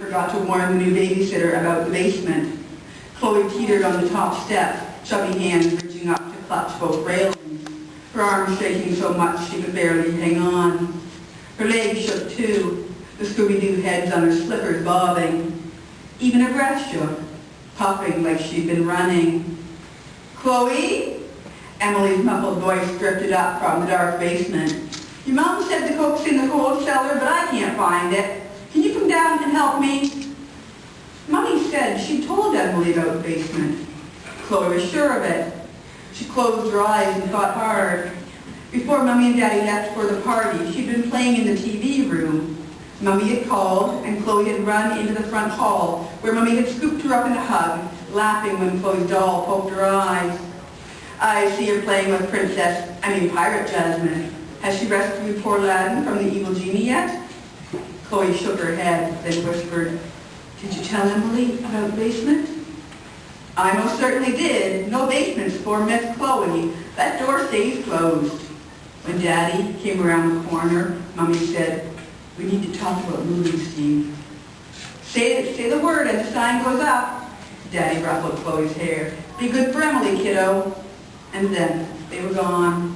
Forgot to warn the new babysitter about the basement. Chloe teetered on the top step, chubby hands reaching up to clutch both railings, her arms shaking so much she could barely hang on. Her legs shook too, the Scooby-Doo heads on her slippers bobbing. Even her breath shook, puffing like she'd been running. "Chloe?" Emily's muffled voice drifted up from the dark basement. "Your mom said the coke's in the coal cellar, but I can't find it. Can you come down and help me?" Mummy said she told Emily about the basement. Chloe was sure of it. She closed her eyes and thought hard. Before Mummy and Daddy left for the party, she'd been playing in the TV room. Mummy had called, and Chloe had run into the front hall, where Mummy had scooped her up in a hug, laughing when Chloe's doll poked her eyes. "I see you're playing with Pirate Jasmine. Has she rescued poor Aladdin from the evil genie yet?" Chloe shook her head, then whispered, "Did you tell Emily about the basement?" "I most certainly did. No basements for Miss Chloe. That door stays closed." When Daddy came around the corner, Mummy said, "We need to talk about movies, Steve." Say the word and the sign goes up." Daddy ruffled Chloe's hair. "Be good for Emily, kiddo." And then they were gone.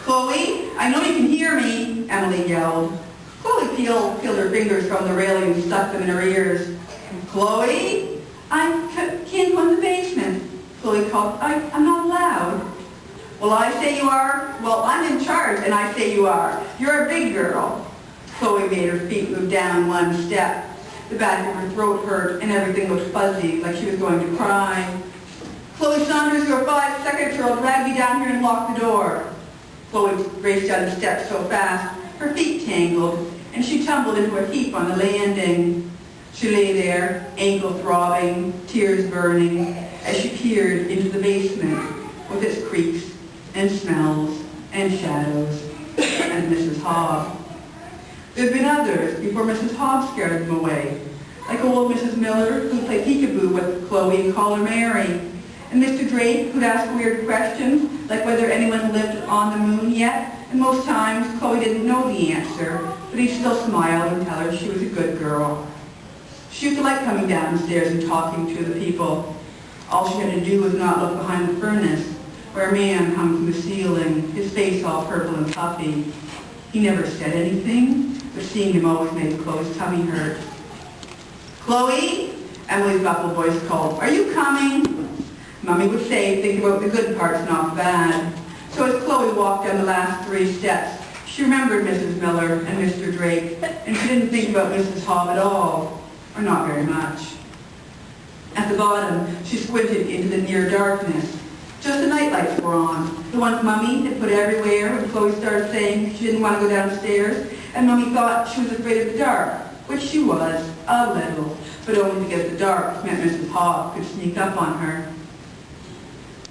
"Chloe, I know you can hear me," Emily yelled. Chloe peeled her fingers from the railing and stuck them in her ears. "Chloe, I can't go in the basement." Chloe called, I'm not allowed." "Well, I say you are. Well, I'm in charge, and I say you are. You're a big girl." Chloe made her feet move down one step. The back of her throat hurt, and everything looked fuzzy, like she was going to cry. "Chloe Saunders, you're 5 seconds, or I'll drag you down here and lock the door." Chloe raced down the steps so fast, her feet tangled, and she tumbled into a heap on the landing. She lay there, ankle throbbing, tears burning, as she peered into the basement with its creaks and smells and shadows and Mrs. Hobb. There had been others before Mrs. Hobb scared them away, like old Mrs. Miller, who played peekaboo with Chloe and called her Mary, and Mr. Drake, who'd ask weird questions, like whether anyone lived on the moon yet, and most times Chloe didn't know the answer, but he'd still smile and tell her she was a good girl. She used to like coming downstairs and talking to the people. All she had to do was not look behind the furnace, where a man hung from the ceiling, his face all purple and puffy. He never said anything, but seeing him always made Chloe's tummy hurt. "Chloe?" Emily's muffled voice called. "Are you coming?" Mummy would say, "Think about the good parts, not the bad." So as Chloe walked down the last 3 steps, she remembered Mrs. Miller and Mr. Drake, and she didn't think about Mrs. Hobb at all, or not very much. At the bottom, she squinted into the near darkness. Just the night lights were on, the ones Mummy had put everywhere when Chloe started saying she didn't want to go downstairs, and Mummy thought she was afraid of the dark, which she was, a little, but only because the dark meant Mrs. Hobb could sneak up on her.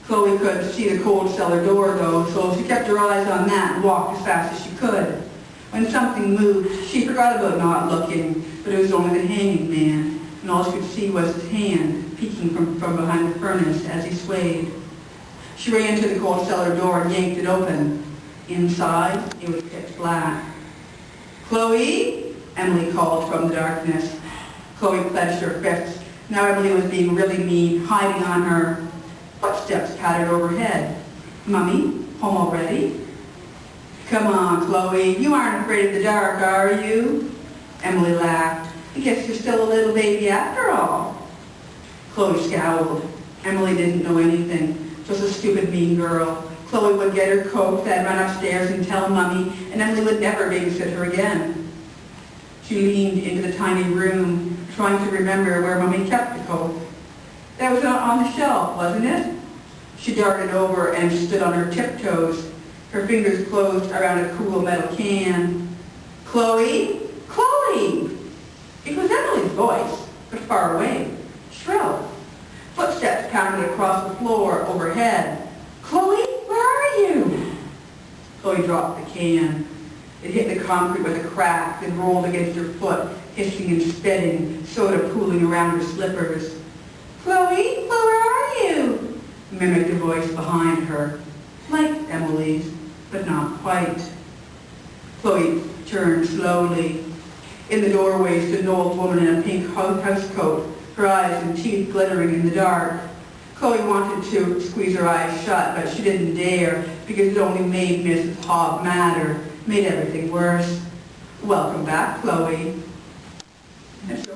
Chloe could see the cold cellar door, though, so she kept her eyes on that and walked as fast as she could. When something moved, she forgot about not looking, but it was only the hanging man, and all she could see was his hand peeking from behind the furnace as he swayed. She ran to the cold cellar door and yanked it open. Inside, it was pitch black. "Chloe?" Emily called from the darkness. Chloe clenched her fists. Now Emily was being really mean, hiding on her. Footsteps pattered overhead. "Mummy, home already?" "Come on, Chloe. You aren't afraid of the dark, are you?" Emily laughed. "I guess you're still a little baby after all." Chloe scowled. Emily didn't know anything. Just a stupid, mean girl. Chloe would get her coke, then run upstairs and tell Mummy, and Emily would never babysit her again. She leaned into the tiny room, trying to remember where Mummy kept the coke. That was on the shelf, wasn't it? She darted over and stood on her tiptoes, her fingers closed around a cool metal can. "Chloe? Chloe!" It was Emily's voice, but far away, shrill. Footsteps pounded across the floor overhead. "Chloe, where are you?" Chloe dropped the can. It hit the concrete with a crack, then rolled against her foot, hissing and spitting, soda pooling around her slippers. "Chloe, where are you?" mimicked a voice behind her, like Emily's, but not quite. Chloe turned slowly. In the doorway stood an old woman in a pink housecoat, her eyes and teeth glittering in the dark. Chloe wanted to squeeze her eyes shut, but she didn't dare because it only made Mrs. Hobb madder, made everything worse. "Welcome back, Chloe." And so